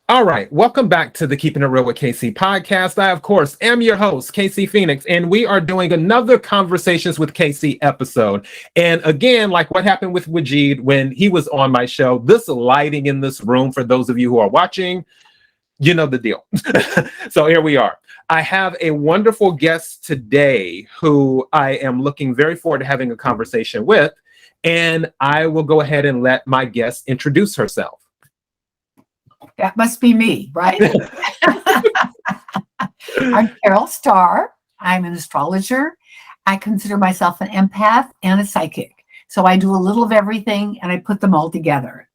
All right, welcome back to the Keeping It Real with KC podcast. I, of course, am your host, KC Phoenix, and we are doing another Conversations with KC episode. And again, like what happened with Wajid when he was on my show, this lighting in this room, for those of you who are watching, you know the deal. So here we are. I have a wonderful guest today who I am looking very forward to having a conversation with, and I will go ahead and let my guest introduce herself. That must be me, right? I'm Starr. I'm an astrologer. I consider myself an empath and a psychic. So I do a little of everything and I put them all together.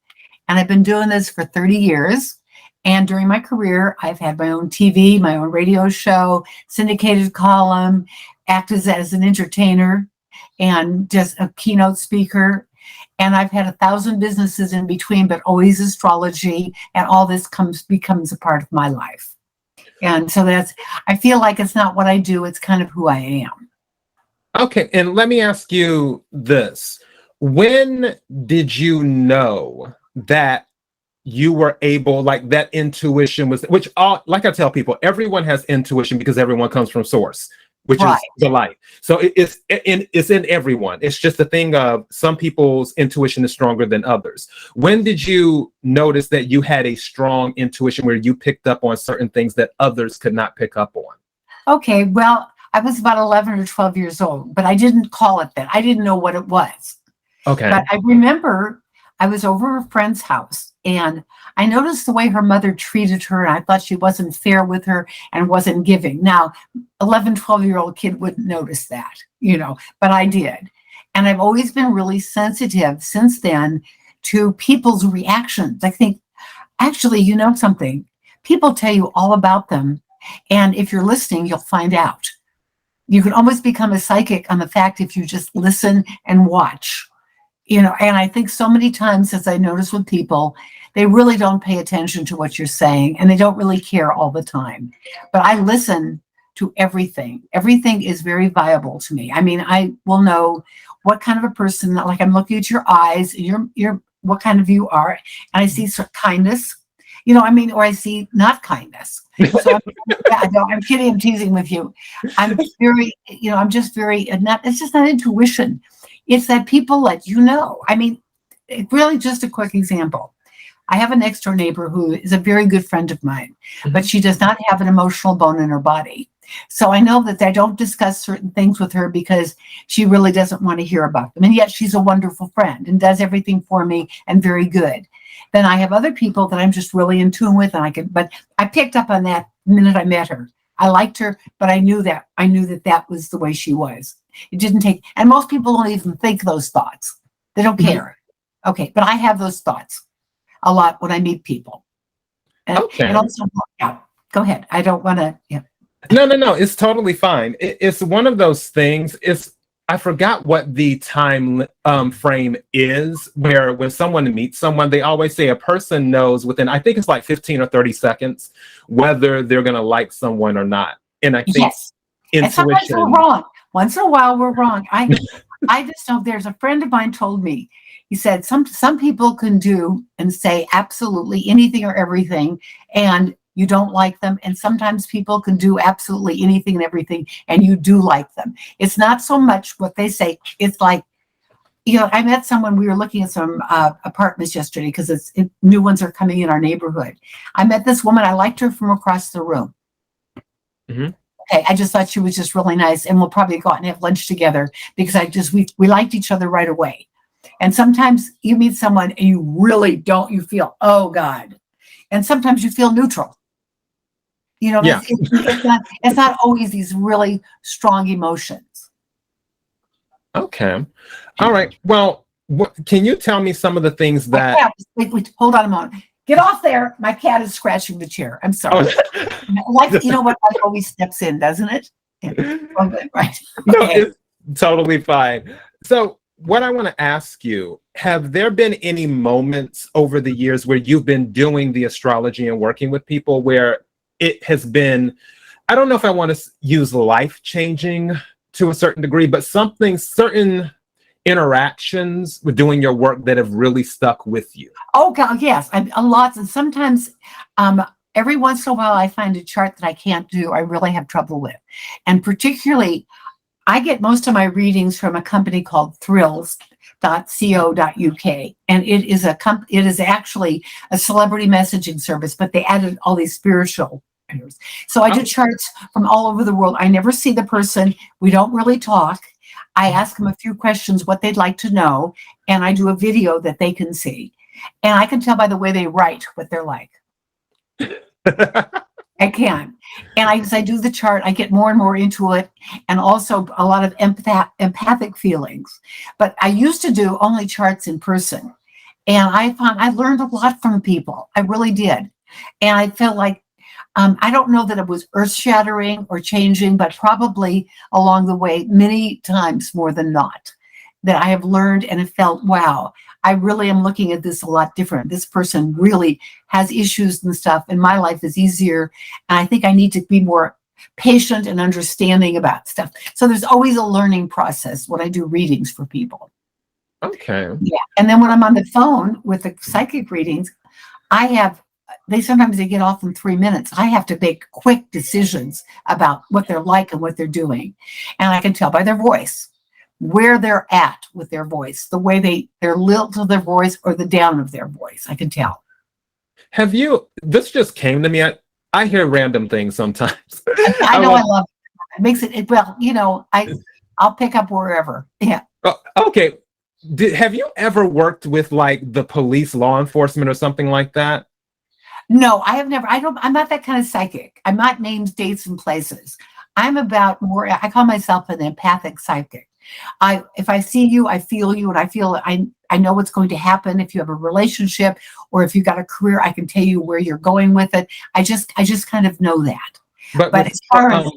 And I've been doing this for 30 years. And during my career, I've had my own TV, my own radio show, syndicated column, acted as an entertainer and just a keynote speaker. And I've had 1,000 businesses in between, but always astrology, and all this becomes a part of my life. And so I feel like it's not what I do, it's kind of who I am. Okay, and let me ask you this. When did you know that you were able, like that intuition was, like I tell people, everyone has intuition because everyone comes from source, which is the light. So it's in everyone. It's just a thing of some people's intuition is stronger than others. When did you notice that you had a strong intuition where you picked up on certain things that others could not pick up on? Okay, well, I was about 11 or 12 years old, but I didn't call it that. I didn't know what it was. Okay. But I remember I was over a friend's house and I noticed the way her mother treated her, and I thought she wasn't fair with her and wasn't giving. Now, 11, 12-year-old kid wouldn't notice that, but I did. And I've always been really sensitive since then to people's reactions. I think, actually, you know something? People tell you all about them, and if you're listening, you'll find out. You can almost become a psychic on the fact if you just listen and watch. And I think so many times, as I notice with people, they really don't pay attention to what you're saying and they don't really care all the time. But I listen to everything. Everything is very viable to me. I mean, I will know what kind of a person, like I'm looking at your eyes, your what kind of you are, and I see sort of kindness, or I see not kindness. So I'm kidding, I'm teasing with you. I'm very, I'm just very, it's just not intuition. It's that people let you know. I mean, really just a quick example. I have a next door neighbor who is a very good friend of mine, but she does not have an emotional bone in her body. So I know that I don't discuss certain things with her because she really doesn't want to hear about them. And yet she's a wonderful friend and does everything for me and very good. Then I have other people that I'm just really in tune with, but I picked up on that the minute I met her. I liked her, but I knew that that was the way she was. It didn't take, and most people don't even think those thoughts. They don't care. Okay, but I have those thoughts a lot when I meet people. And also, go ahead. I don't want to. Yeah. No. It's totally fine. It's one of those things. I forgot what the time frame is where when someone meets someone, they always say a person knows within, I think it's like 15 or 30 seconds, whether they're going to like someone or not. And I think intuition. And sometimes we're wrong. Once in a while, we're wrong. I just know there's a friend of mine told me, he said, some people can do and say absolutely anything or everything, and you don't like them. And sometimes people can do absolutely anything and everything, and you do like them. It's not so much what they say. It's like, I met someone, we were looking at some apartments yesterday because new ones are coming in our neighborhood. I met this woman, I liked her from across the room. Mm-hmm. Okay, I just thought she was just really nice, and we'll probably go out and have lunch together because we liked each other right away. And sometimes you meet someone and you really don't, you feel, oh God. And sometimes you feel neutral. It's not always these really strong emotions. Okay. All right. Well, can you tell me some of the things that... Wait, hold on a moment. Get off there. My cat is scratching the chair. I'm sorry. What life always steps in, doesn't it? Yeah. Oh, good, right. No, it's totally fine. So what I want to ask you, have there been any moments over the years where you've been doing the astrology and working with people where it has been, I don't know if I want to use life-changing to a certain degree, but something certain interactions with doing your work that have really stuck with you? Oh God, yes, a lot. And sometimes, every once in a while, I find a chart that I can't do. I really have trouble with, and particularly, I get most of my readings from a company called Thrills.co.uk, and it is actually a celebrity messaging service, but they added all these spiritual writers. So I do charts from all over the world. I never see the person. We don't really talk. I ask them a few questions, what they'd like to know, and I do a video that they can see. And I can tell by the way they write what they're like. I can. And as I do the chart, I get more and more into it, and also a lot of empathic feelings. But I used to do only charts in person, and I found I learned a lot from people. I really did. And I felt like, I don't know that it was earth-shattering or changing, but probably along the way, many times more than not, that I have learned and have felt, wow, I really am looking at this a lot different. This person really has issues and stuff, and my life is easier. And I think I need to be more patient and understanding about stuff. So there's always a learning process when I do readings for people. Okay. Yeah. And then when I'm on the phone with the psychic readings, sometimes they get off in 3 minutes. I have to make quick decisions about what they're like and what they're doing. And I can tell by their voice where they're at with their voice, the way their lilt of their voice or the down of their voice. I can tell. This just came to me. I hear random things sometimes. I know, I love it. It makes it, well, I'll pick up wherever. Yeah. Okay. Have you ever worked with like the police, law enforcement or something like that? No, I have never. I'm not that kind of psychic. I'm not names, dates, and places. I'm about more, I call myself an empathic psychic. If I see you, I feel you, and I know what's going to happen. If you have a relationship or if you got a career, I can tell you where you're going with it. I just kind of know that. But as far as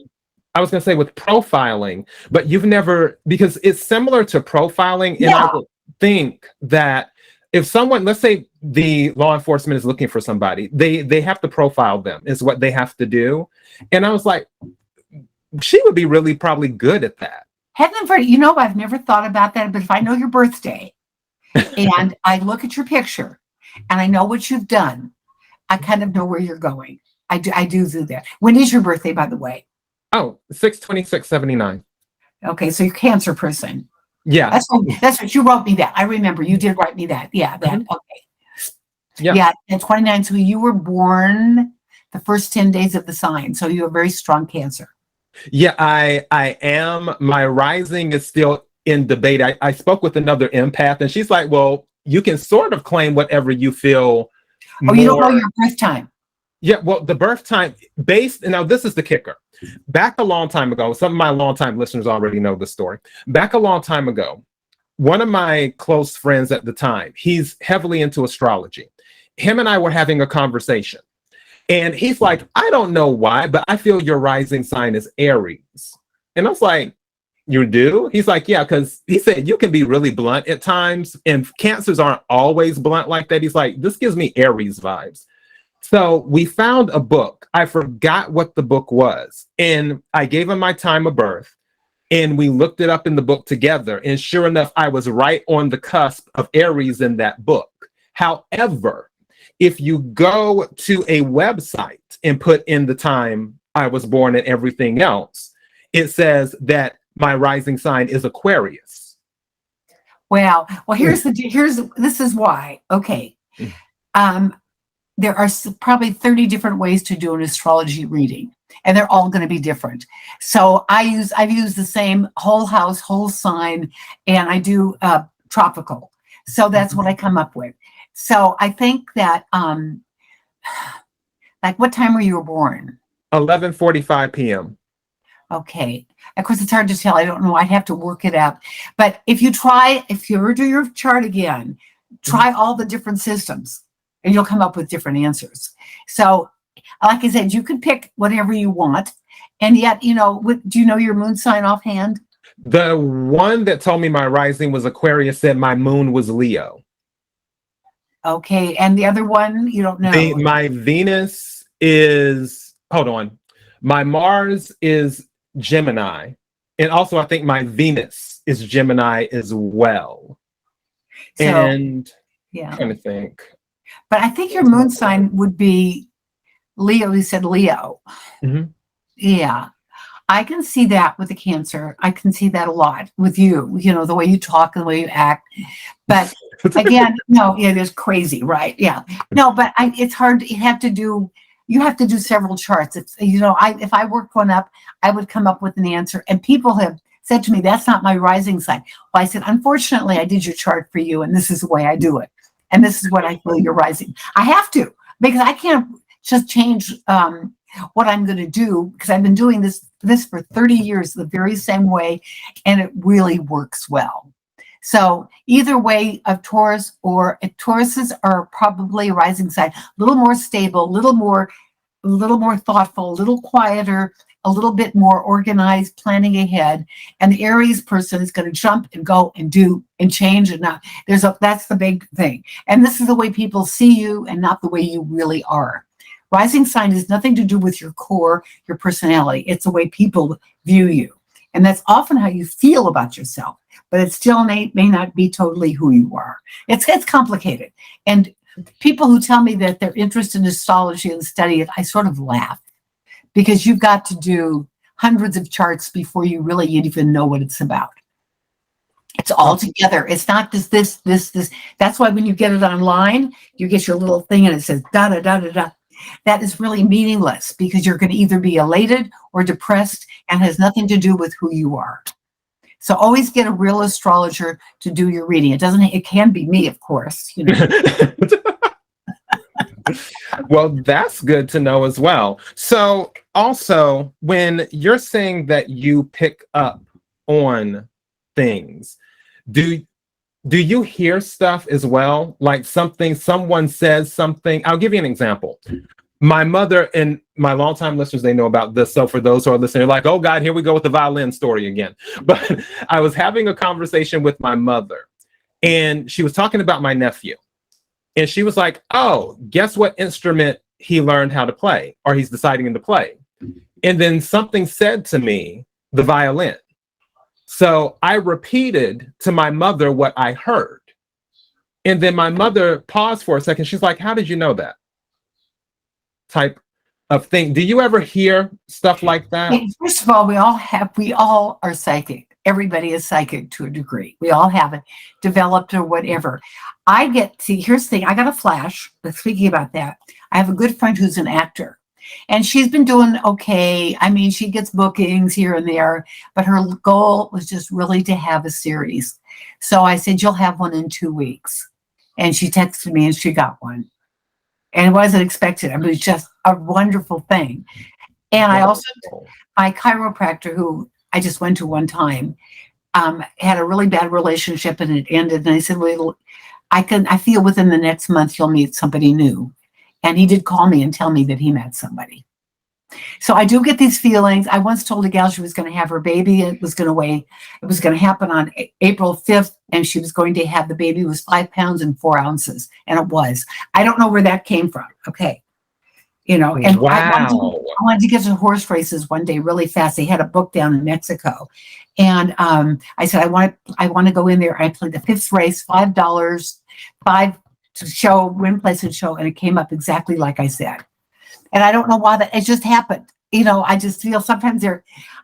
I was going to say with profiling, but you've never, because it's similar to profiling. And yeah. I would think that if someone, let's say the law enforcement is looking for somebody, they have to profile them is what they have to do. And I was like, she would be really probably good at that. Heaven for I've never thought about that, but if I know your birthday and I look at your picture and I know what you've done, I kind of know where you're going. I do that. When is your birthday, by the way? Oh, 6/26/79. Okay, so you're a Cancer person. Yeah. That's what you wrote me that. I remember you did write me that. Yeah, that. Mm-hmm. Okay. Yeah, and 29. So you were born the first 10 days of the sign. So you have very strong Cancer. Yeah, I am. My rising is still in debate. I spoke with another empath, and she's like, well, you can sort of claim whatever you feel. Oh, you don't know your birth time? Yeah, well, the birth time now this is the kicker. Back a long time ago, some of my longtime listeners already know the story. Back a long time ago, one of my close friends at the time, he's heavily into astrology. Him and I were having a conversation. And he's like, I don't know why, but I feel your rising sign is Aries. And I was like, you do? He's like, yeah, because he said you can be really blunt at times. And Cancers aren't always blunt like that. He's like, this gives me Aries vibes. So we found a book. I forgot what the book was. And I gave him my time of birth. And we looked it up in the book together. And sure enough, I was right on the cusp of Aries in that book. However, if you go to a website and put in the time I was born and everything else, it says that my rising sign is Aquarius. Wow. Well, this is why. Okay. There are probably 30 different ways to do an astrology reading, and they're all going to be different. So I've used the same whole house, whole sign, and I do tropical. So that's what I come up with. So I think that, like, what time were you born? 11:45 p.m. Okay. Of course, it's hard to tell. I don't know. I'd have to work it out. But if you ever do your chart again, try all the different systems, and you'll come up with different answers. So, like I said, you can pick whatever you want. And yet, do you know your moon sign offhand? The one that told me my rising was Aquarius said my moon was Leo. Okay, and the other one, you don't know. My Venus is, hold on. My Mars is Gemini. And also I think my Venus is Gemini as well. So, And yeah. I'm trying to think. But I think your moon sign would be Leo. You said Leo. Mm-hmm. Yeah. I can see that with the Cancer. I can see that a lot with you, the way you talk and the way you act. But again, no, it is crazy, right? Yeah. No, but it's hard. You have to do several charts. It's, if I worked one up, I would come up with an answer. And people have said to me, that's not my rising sign. Well, I said, unfortunately, I did your chart for you, and this is the way I do it. And this is what I feel you're rising. I have to, because I can't just change what I'm going to do, because I've been doing this for 30 years the very same way, and it really works well. So either way of Taurus, or Tauruses are probably a rising sign, a little more stable, a little more thoughtful, a little quieter, a little bit more organized, planning ahead. And the Aries person is going to jump and go and do and change. And that's the big thing. And this is the way people see you and not the way you really are. Rising sign has nothing to do with your core, your personality. It's the way people view you. And that's often how you feel about yourself, but it still may not be totally who you are. It's complicated. And people who tell me that they're interested in astrology and study it, I sort of laugh, because you've got to do hundreds of charts before you really even know what it's about. It's all together. It's not just this. That's why when you get it online, you get your little thing and it says da da da da da. That is really meaningless, because you're going to either be elated or depressed, and has nothing to do with who you are. So always get a real astrologer to do your reading. It can be me, of course. Well, that's good to know as well. So also, when you're saying that you pick up on things, do you hear stuff as well? Like someone says something. I'll give you an example. My mother, and my longtime listeners, they know about this. So for those who are listening, like, oh God, here we go with the violin story again. But I was having a conversation with my mother, and she was talking about my nephew. And she was like, oh, guess what instrument he learned how to play, or he's deciding to play. And then something said to me, the violin. So I repeated to my mother what I heard. And then my mother paused for a second. She's like, how did you know that? Type of thing. Do you ever hear stuff like that? First of all, we all are psychic. Everybody is psychic to a degree. We all have it developed or whatever. Here's the thing. I got a flash, but speaking about that, I have a good friend who's an actor. And she's been doing okay. I mean, she gets bookings here and there, but her goal was just really to have a series. So I said, you'll have one in 2 weeks. And she texted me and she got one. And it wasn't expected. I mean, it was just a wonderful thing. And I also, my chiropractor, who I just went to one time, had a really bad relationship and it ended. And I said, well, I feel within the next month you'll meet somebody new. And he did call me and tell me that he met somebody. So I do get these feelings. I once told a gal she was going to have her baby. It was going to happen on April 5th. And she was going to have the baby. It was 5 pounds and 4 ounces. And it was. I don't know where that came from. Okay. And wow. I wanted to get to horse races one day really fast. They had a book down in Mexico. And I said, I want to go in there. I played the 5th race, $5, to show, win, place, and show. And it came up exactly like I said. And I don't know why it just happened. I just feel sometimes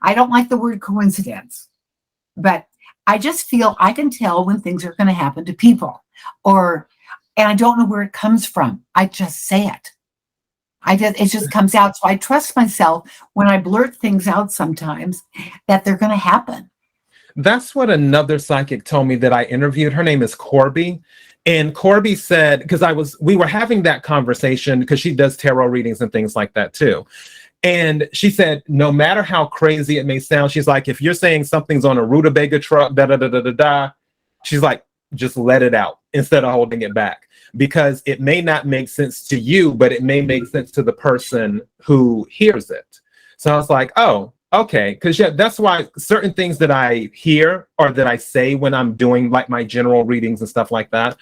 I don't like the word coincidence, but I just feel I can tell when things are going to happen to people, and I don't know where it comes from. I just say it. It just comes out. So I trust myself when I blurt things out sometimes that they're going to happen. That's what another psychic told me that I interviewed. Her name is Corby. And Corby said, because we were having that conversation because she does tarot readings and things like that too. And she said, no matter how crazy it may sound, she's like, if you're saying something's on a rutabaga truck, she's like, just let it out instead of holding it back, because it may not make sense to you, but it may make sense to the person who hears it. So I was like, oh, okay. Because that's why certain things that I hear or that I say when I'm doing like my general readings and stuff like that,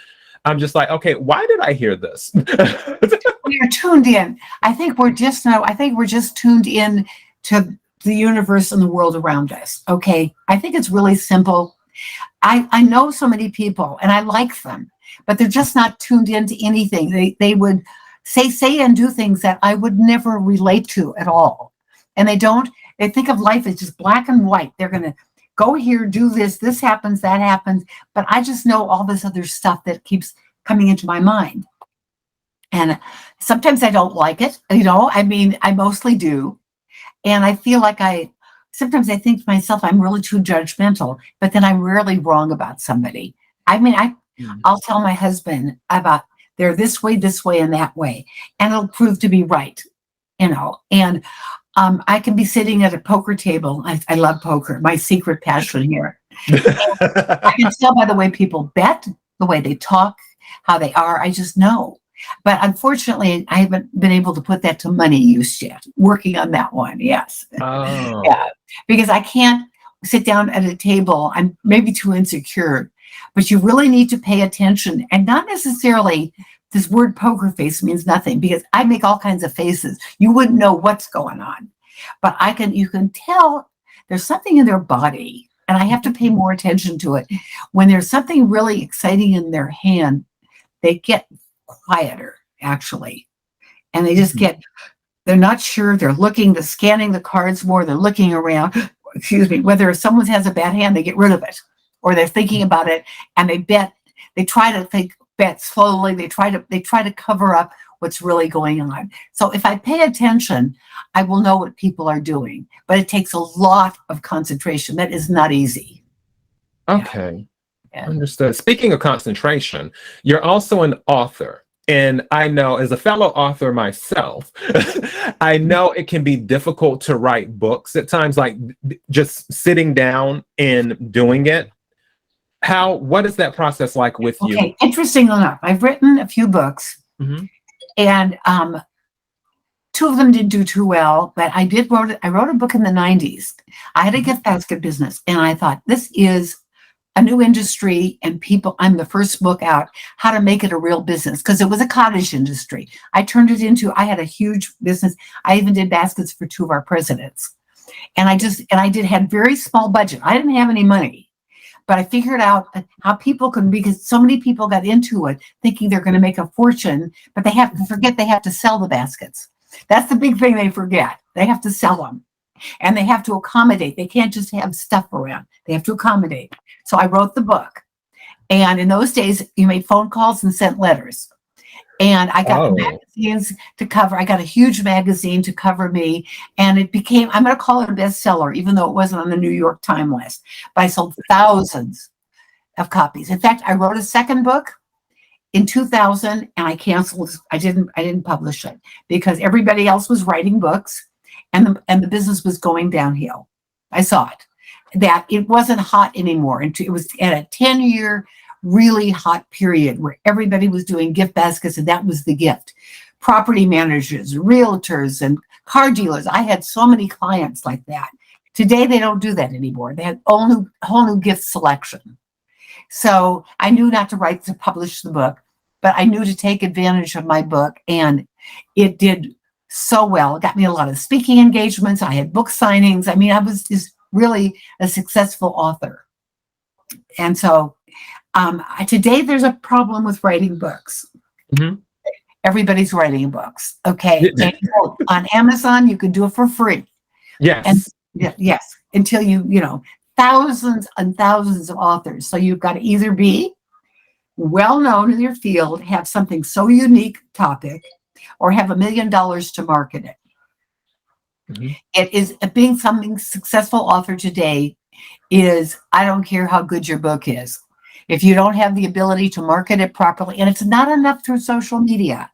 I'm just like, okay, why did I hear this? We're tuned in. I think we're just tuned in to the universe and the world around us. Okay. I think it's really simple. I know so many people and I like them, but they're just not tuned into anything. They would say and do things that I would never relate to at all. And they think of life as just black and white. They're going to go here, do this happens, that happens. But I just know all this other stuff that keeps coming into my mind. And sometimes I don't like it. I mean, I mostly do. And I feel like sometimes I think to myself, I'm really too judgmental, but then I'm rarely wrong about somebody. I mean, I'll tell my husband about they're this way, and that way, and it'll prove to be right, and I can be sitting at a poker table. I love poker, my secret passion here. I can tell by the way people bet, the way they talk, how they are. I just know. But unfortunately, I haven't been able to put that to money use yet. Working on that one, yes. Oh. Yeah, because I can't sit down at a table. I'm maybe too insecure, but you really need to pay attention. And not necessarily this word poker face means nothing, because I make all kinds of faces. You wouldn't know what's going on. But you can tell there's something in their body, and I have to pay more attention to it. When there's something really exciting in their hand, they get quieter, actually. And they just they're not sure. They're they're scanning the cards more. They're looking around, whether someone has a bad hand, they get rid of it. Or they're thinking about it and they try to bet slowly. They try to cover up what's really going on. So if I pay attention, I will know what people are doing, but it takes a lot of concentration. That is not easy. Okay. Yeah. Understood. Speaking of concentration, you're also an author. And I know, as a fellow author myself, I know it can be difficult to write books at times, like just sitting down and doing it. What is that process like with you? Okay, interesting enough, I've written a few books, and two of them didn't do too well, but I wrote a book in the 90s. I had a gift basket business, and I thought, this is a new industry, and I'm the first book out, how to make it a real business, because it was a cottage industry. I had a huge business. I even did baskets for two of our presidents. And had very small budget. I didn't have any money, but I figured out how people because so many people got into it thinking they're going to make a fortune, but they have to forget they have to sell the baskets. That's the big thing they forget. They have to sell them. And they have to accommodate. They can't just have stuff around. They have to accommodate. So I wrote the book. And in those days, you made phone calls and sent letters. And I got magazines to cover. I got a huge magazine to cover me. And it became, I'm going to call it a bestseller, even though it wasn't on the New York Times list. But I sold thousands of copies. In fact, I wrote a second book in 2000, and I canceled. I didn't publish it because everybody else was writing books. And the business was going downhill. I saw it, that it wasn't hot anymore. And it was at a 10-year, really hot period where everybody was doing gift baskets, and that was the gift. Property managers, realtors, and car dealers. I had so many clients like that. Today, they don't do that anymore. They have whole new gift selection. So I knew not to publish the book, but I knew to take advantage of my book, and it did so well. It got me a lot of speaking engagements. I had book signings. I mean, I was just really a successful author. And so today there's a problem with writing books. Everybody's writing books. Okay. And on Amazon, you can do it for free. Yes. And yes. Until thousands and thousands of authors. So you've got to either be well known in your field, have something so unique topic, or have $1 million to market it. It is being something successful author today is, I don't care how good your book is. If you don't have the ability to market it properly, and it's not enough through social media,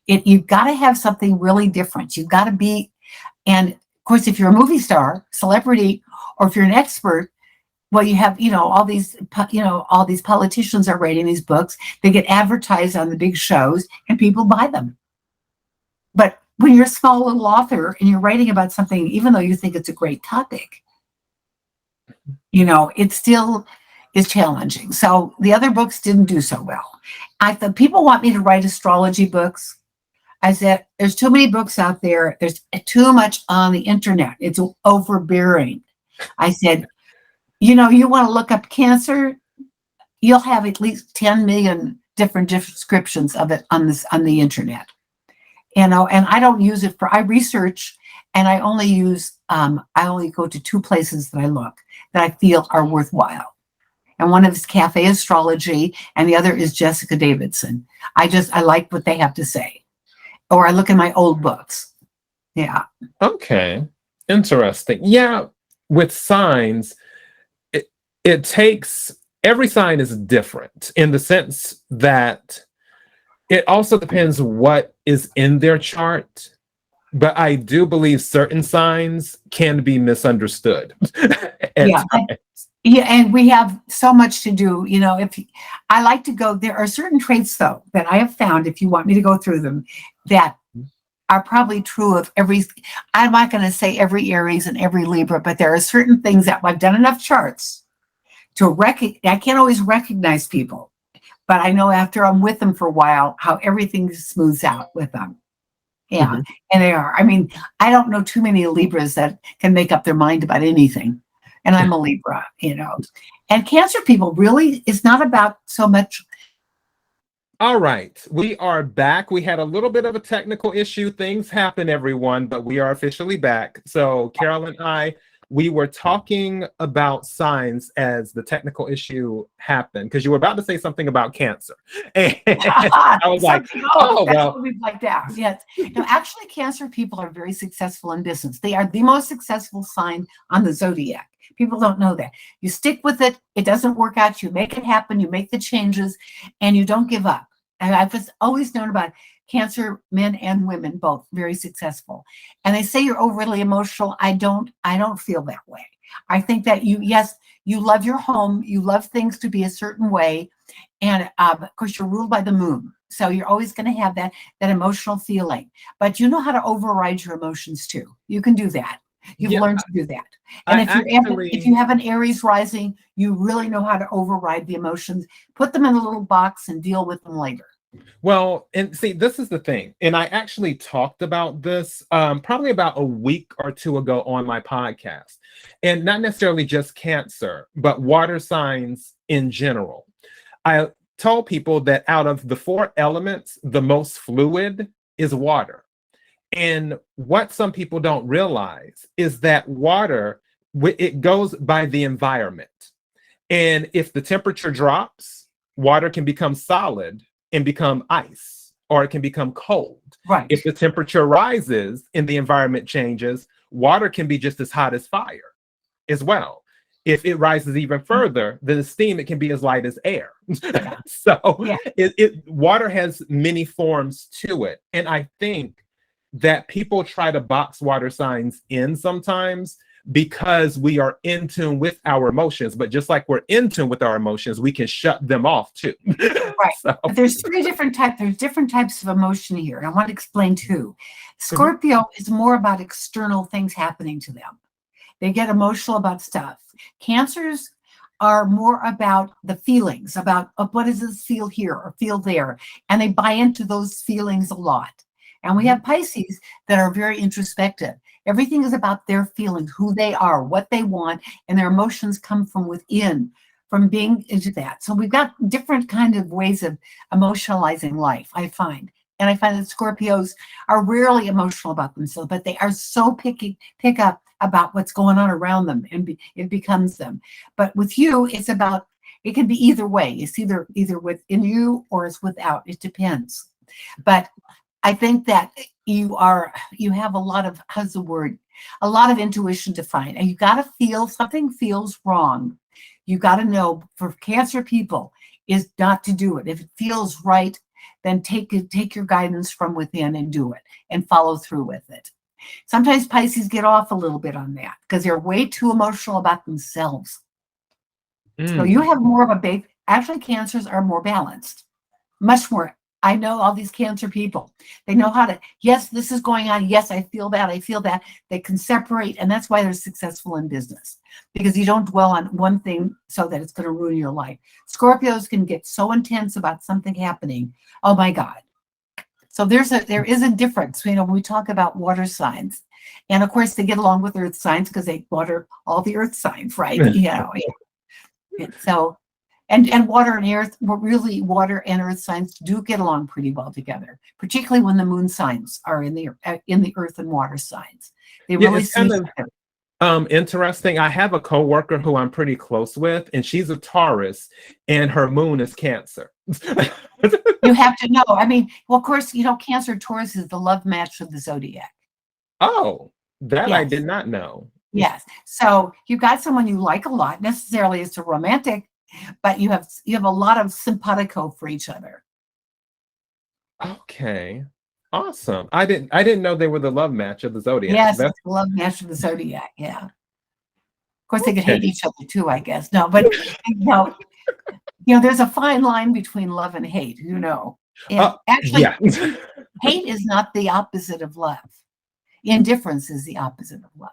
you've got to have something really different. You've got to be, and of course, if you're a movie star, celebrity, or if you're an expert, well, you have, all these politicians are writing these books. They get advertised on the big shows, and people buy them. But when you're a small little author and you're writing about something, even though you think it's a great topic, it still is challenging. So the other books didn't do so well. I thought people want me to write astrology books. I said, there's too many books out there. There's too much on the internet. It's overbearing. I said, You know, you want to look up Cancer, you'll have at least 10 million different descriptions of it on the internet. You know, and I don't use it I research, and I only go to two places that I look that I feel are worthwhile. And one is Cafe Astrology, and the other is Jessica Davidson. I like what they have to say. Or I look in my old books. Yeah. Okay. Interesting. Yeah. With signs, it takes, every sign is different in the sense that it also depends what is in their chart. But I do believe certain signs can be misunderstood. Yeah. Yeah, and we have so much to do. You know, if I like to go, there are certain traits though that I have found, if you want me to go through them, that are probably true of I'm not going to say every Aries and every Libra, but there are certain things that I've done enough charts to I can't always recognize people, but I know after I'm with them for a while, how everything smooths out with them. Yeah. Mm-hmm. And they are, I mean, I don't know too many Libras that can make up their mind about anything. And I'm a Libra, you know, and Cancer people really is not about so much. All right, we are back. We had a little bit of a technical issue. Things happen, everyone, but we are officially back. So Carol and I, we were talking about signs as the technical issue happened, because you were about to say something about Cancer. And I was like, oh, well. Like that. Yes. No, actually, Cancer people are very successful in business. They are the most successful sign on the zodiac. People don't know that. You stick with it. It doesn't work out. You make it happen. You make the changes, and you don't give up. And I've just always known about Cancer men and women, both very successful. And they say you're overly emotional. I don't feel that way. I think that you love your home. You love things to be a certain way. And of course, you're ruled by the moon. So you're always going to have that emotional feeling. But you know how to override your emotions too. You can do that. You've learned to do that. And if you have an Aries rising, you really know how to override the emotions, put them in a little box and deal with them later. Well, and see, this is the thing. And I actually talked about this probably about a week or two ago on my podcast. And not necessarily just Cancer, but water signs in general. I told people that out of the 4 elements, the most fluid is water. And what some people don't realize is that water, it goes by the environment. And if the temperature drops, water can become solid and become ice, or it can become cold. Right. If the temperature rises and the environment changes, water can be just as hot as fire as well. If it rises even further, then the steam, it can be as light as air. So water has many forms to it. And I think that people try to box water signs in sometimes because we are in tune with our emotions. But just like we're in tune with our emotions, we can shut them off too. Right. So. There's 3 different types. There's different types of emotion here. And I want to explain 2. Scorpio is more about external things happening to them. They get emotional about stuff. Cancers are more about the feelings, about what does this feel here or feel there? And they buy into those feelings a lot. And we have Pisces that are very introspective. Everything is about their feelings, who they are, what they want, and their emotions come from within, from being into that. So we've got different kind of ways of emotionalizing life, I find. And I find that Scorpios are rarely emotional about themselves, but they are so pick up about what's going on around them, and it becomes them. But with you, it's about, it can be either way. It's either within you or it's without. It depends. But I think that you have a lot of, a lot of intuition to find, and you got to feel something feels wrong. You got to know, for Cancer people, is not to do it. If it feels right, then take your guidance from within and do it and follow through with it. Sometimes Pisces get off a little bit on that because they're way too emotional about themselves. So you have more of a base. Actually, Cancers are more balanced, much more. I know all these Cancer people. They know how to, yes, this is going on. Yes, I feel that. I feel that. They can separate, and that's why they're successful in business, because you don't dwell on one thing so that it's going to ruin your life. Scorpios can get so intense about something happening. Oh my God. So there is a difference, when we talk about water signs. And of course, they get along with earth signs because they water all the earth signs, right? So, and water and earth, well, really, water and earth signs do get along pretty well together, particularly when the moon signs are in the earth and water signs. They really it's see kind of interesting. I have a coworker who I'm pretty close with, and she's a Taurus, and her moon is Cancer. You have to know. I mean, well, of course, Cancer Taurus is the love match of the zodiac. Oh, that I Yes. did not know. Yes. So you've got someone you like a lot. Necessarily, it's a romantic, but you have a lot of simpatico for each other. Okay. Awesome. I didn't know they were the love match of the zodiac. Yes, it's the love match of the zodiac. Yeah. Of course, they could hate Okay. each other too, I guess. No, but there's a fine line between love and hate. And actually, yeah. hate is not the opposite of love. Indifference is the opposite of love.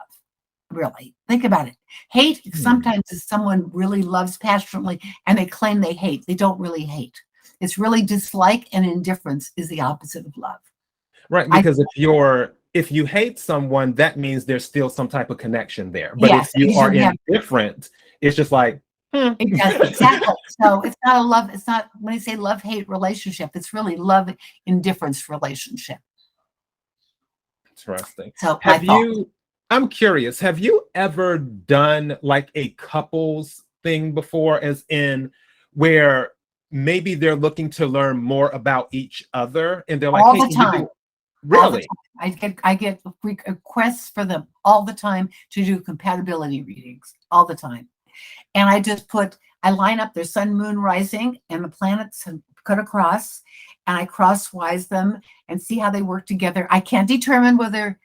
Really, think about it. Hate sometimes is someone really loves passionately and they claim they hate. They don't really hate. It's really dislike, and indifference is the opposite of love. Right, because if you hate someone, that means there's still some type of connection there. But Yes, if you are indifferent, it's just like exactly. So it's not a love. It's not, when I say love-hate relationship, it's really love-indifference relationship. Interesting. So I'm curious, have you ever done like a couples thing before, as in where maybe they're looking to learn more about each other and they're like, all hey, the time. Really? I get requests for them all the time to do compatibility readings all the time. And I line up their sun, moon, rising, and the planets cut across, and I crosswise them and see how they work together. I can't determine whether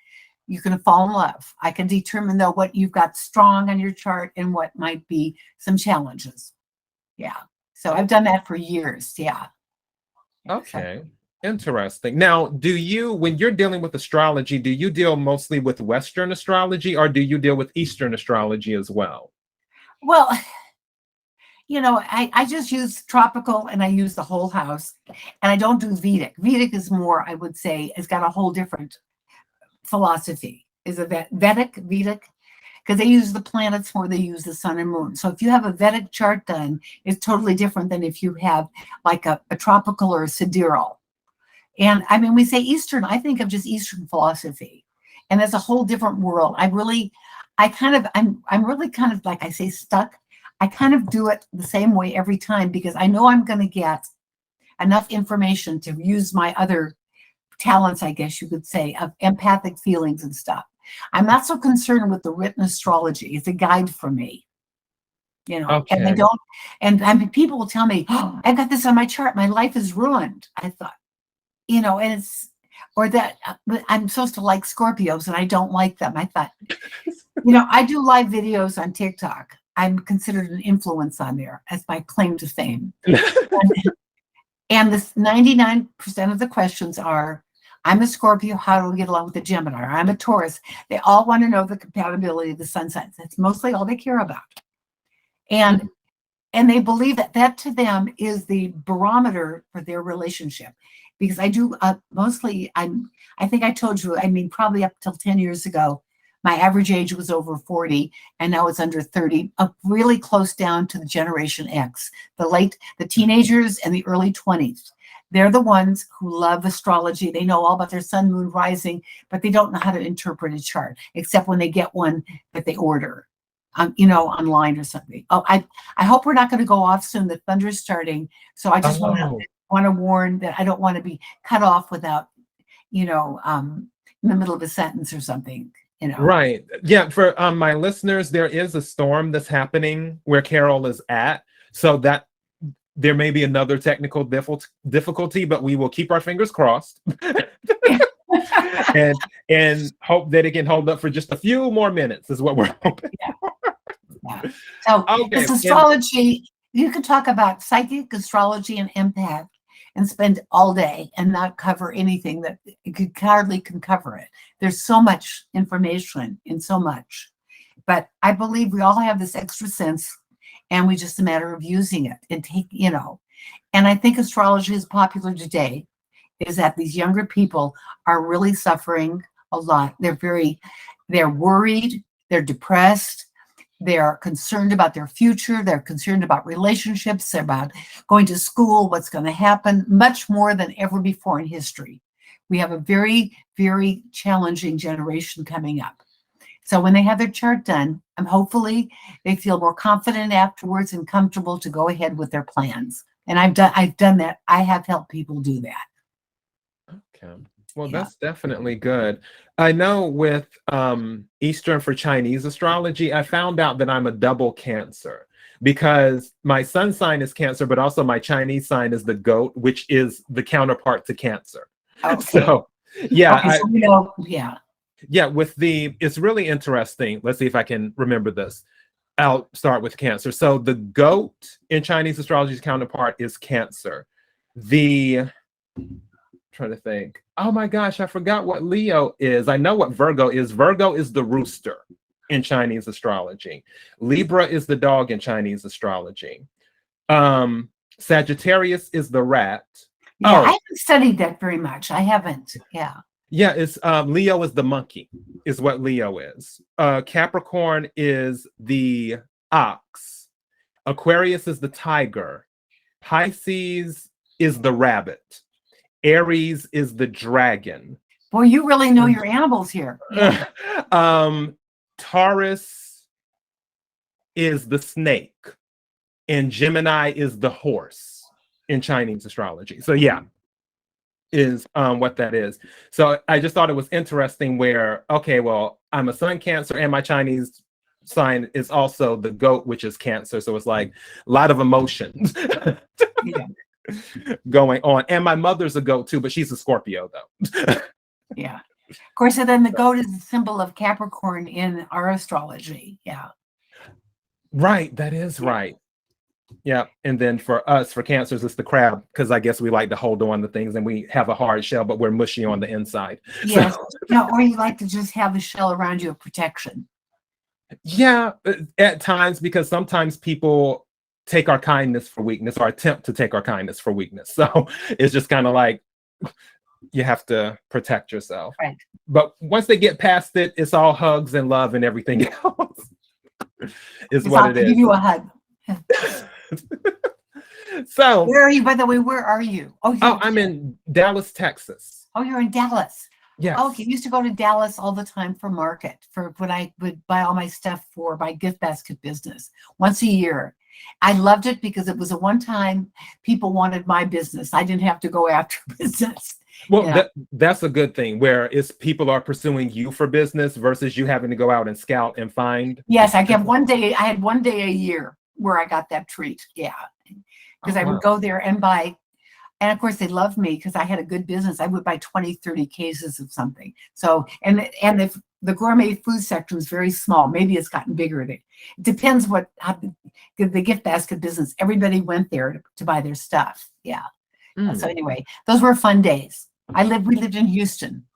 you're going to fall in love. I can determine, though, what you've got strong on your chart and what might be some challenges. Yeah. So I've done that for years. Yeah. Okay. Interesting. Now, when you're dealing with astrology, do you deal mostly with Western astrology, or do you deal with Eastern astrology as well? Well, I just use tropical, and I use the whole house, and I don't do Vedic. Vedic is more, I would say, has got a whole different philosophy. Is it Vedic, because they use the planets more, they use the sun and moon. So if you have a Vedic chart done, it's totally different than if you have like a tropical or a sidereal. And I mean, we say Eastern, I think of just Eastern philosophy, and it's a whole different world. I'm really kind of, like I say, stuck. I kind of do it the same way every time because I know I'm going to get enough information to use my other talents, I guess you could say, of empathic feelings and stuff. I'm not so concerned with the written astrology. It's a guide for me, Okay. and they don't, and I mean, people will tell me, oh, I got this on my chart. My life is ruined. I thought, and it's, or that I'm supposed to like Scorpios and I don't like them. I thought, I do live videos on TikTok. I'm considered an influence on there as my claim to fame. And this 99% of the questions are, I'm a Scorpio, how do we get along with the Gemini? Or I'm a Taurus. They all want to know the compatibility of the sun signs. That's mostly all they care about. And they believe that to them is the barometer for their relationship. Because I do mostly, I think I told you, I mean, probably up till 10 years ago, my average age was over 40, and now it's under 30, up really close down to the Generation X, the teenagers and the early 20s. They're the ones who love astrology. They know all about their sun, moon, rising, but they don't know how to interpret a chart, except when they get one that they order, online or something. Oh, I hope we're not going to go off soon. The thunder's starting, so I just want to warn that I don't want to be cut off without, in the middle of a sentence or something. Right. Yeah. For my listeners, there is a storm that's happening where Carol is at, so that there may be another technical difficulty, but we will keep our fingers crossed and hope that it can hold up for just a few more minutes is what we're hoping. Yeah. So this astrology, you could talk about psychic astrology and empath and spend all day and not cover anything that it hardly can cover it. There's so much information in so much, but I believe we all have this extra sense, and we just a matter of using it and and I think astrology is popular today is that these younger people are really suffering a lot. They're worried, they're depressed, they're concerned about their future, they're concerned about relationships, they're about going to school, what's going to happen, much more than ever before in history. We have a very, very challenging generation coming up. So when they have their chart done, hopefully they feel more confident afterwards and comfortable to go ahead with their plans. And I've done that. I have helped people do that. Okay. Well, that's definitely good. I know with Eastern for Chinese astrology, I found out that I'm a double Cancer because my sun sign is Cancer, but also my Chinese sign is the goat, which is the counterpart to Cancer. Okay. So, yeah. Okay, so yeah, it's really interesting. Let's see if I can remember this. I'll start with Cancer. So the goat in Chinese astrology's counterpart is Cancer. Trying to think. Oh my gosh, I forgot what Leo is. I know what Virgo is. Virgo is the rooster in Chinese astrology. Libra is the dog in Chinese astrology. Sagittarius is the rat. Yeah, I haven't studied that very much. I haven't. Yeah. Yeah, it's Leo is the monkey, is what Leo is. Capricorn is the ox. Aquarius is the tiger. Pisces is the rabbit. Aries is the dragon. Boy, you really know your animals here. Yeah. Taurus is the snake. And Gemini is the horse in Chinese astrology. So yeah, is what that is. So I just thought it was interesting where, okay, well, I'm a sun Cancer and my Chinese sign is also the goat, which is Cancer. So it's like a lot of emotions going on. And my mother's a goat too, but she's a Scorpio though. Yeah. Of course, and then the goat is the symbol of Capricorn in our astrology. Yeah. Right. That is right. Yeah. And then for us, for Cancers, it's the crab, because I guess we like to hold on to things and we have a hard shell, but we're mushy on the inside. Yes. So, No, or you like to just have a shell around you of protection. yeah, at times, because sometimes people take our kindness for weakness or attempt to take our kindness for weakness. So it's just kind of like you have to protect yourself. Right. But once they get past it, it's all hugs and love and everything else. Is what it is. I'll give you a hug. So where are you, by the way? Where are you? Oh, I'm in Dallas, Texas. Oh, you're in Dallas. Yeah. Okay, I used to go to Dallas all the time for market, for when I would buy all my stuff for my gift basket business once a year. I loved it because it was a one-time, people wanted my business. I didn't have to go after business. Well, that's a good thing, where it's people are pursuing you for business versus you having to go out and scout and find. Yes, I had one day a year where I got that treat. Yeah. Because I would go there and buy, and of course they loved me because I had a good business. I would buy 20, 30 cases of something. So, and if the gourmet food section is very small, maybe it's gotten bigger. It depends the gift basket business, everybody went there to buy their stuff. Yeah. So anyway, those were fun days. We lived in Houston.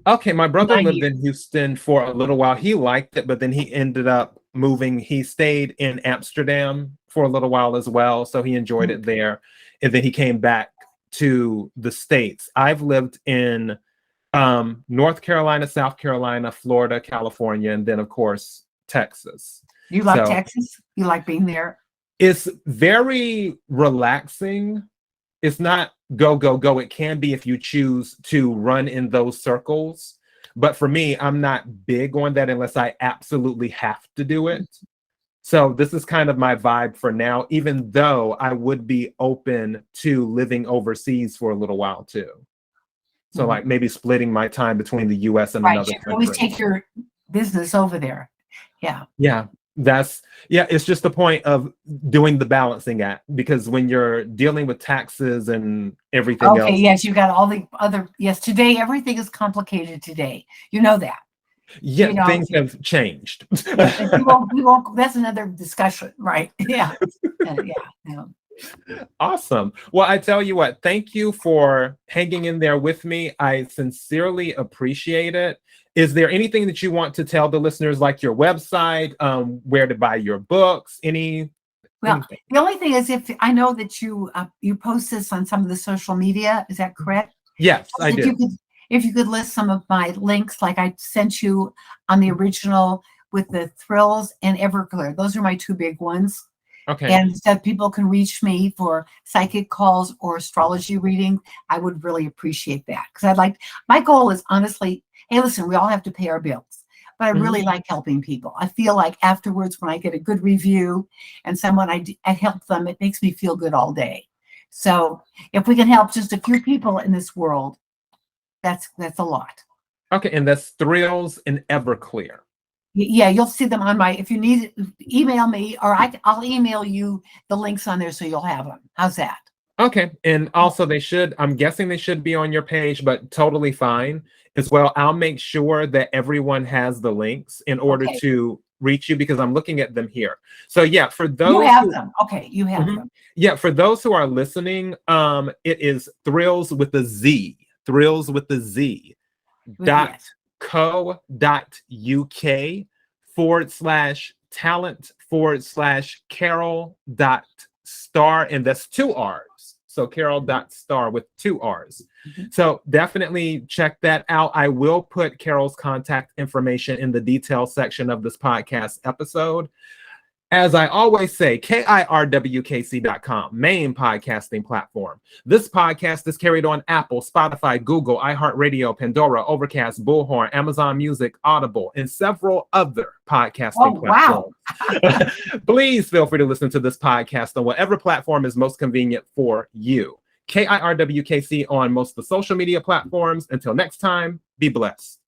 Okay, my brother lived in Houston for a little while. He liked it, but then he ended up moving. He stayed in Amsterdam for a little while as well, so he enjoyed it there. And then he came back to the States. I've lived in North Carolina, South Carolina, Florida, California, and then of course Texas. You like Texas? You like being there? It's very relaxing. It's not go, go, go. It can be if you choose to run in those circles. But for me, I'm not big on that unless I absolutely have to do it. So this is kind of my vibe for now, even though I would be open to living overseas for a little while too. So like maybe splitting my time between the US and another country. Always take your business over there. Yeah. Yeah. It's just the point of doing the balancing act, because when you're dealing with taxes and everything else. Okay, yes, you got all the other, today everything is complicated today. You know that. Yeah, things have changed. we won't, that's another discussion, right? Yeah. Yeah. Awesome. Well, I tell you what, thank you for hanging in there with me. I sincerely appreciate it. Is there anything that you want to tell the listeners, like your website, where to buy your books, anything? The only thing is, if I know that you post this on some of the social media, is that correct? Yes, I do. if you could list some of my links, like I sent you on the original with the Thrills and Everclear. Those are my two big ones. Okay. And that people can reach me for psychic calls or astrology reading, I would really appreciate that. Because my goal is honestly, hey, listen, we all have to pay our bills, but I really like helping people. I feel like afterwards, when I get a good review and someone I help them, it makes me feel good all day. So if we can help just a few people in this world, that's a lot. Okay, and that's Thrills and Everclear. Yeah, you'll see them on if you need it, email me, or I'll email you the links on there so you'll have them. How's that? Okay, and also I'm guessing they should be on your page, but totally fine as well. I'll make sure that everyone has the links in order to reach you, because I'm looking at them here. So yeah, for those you have them. Okay, you have them. Yeah, for those who are listening, it is Thrills with a Z, Thrills with a Z, .co.uk/talent/Carol.Starr, and that's 2 R's. So Carol.Starr with 2 R's. So definitely check that out. I will put Carol's contact information in the details section of this podcast episode. As I always say, KIRWKC.com, main podcasting platform. This podcast is carried on Apple, Spotify, Google, iHeartRadio, Pandora, Overcast, Bullhorn, Amazon Music, Audible, and several other podcasting platforms. Wow. Please feel free to listen to this podcast on whatever platform is most convenient for you. KIRWKC on most of the social media platforms. Until next time, be blessed.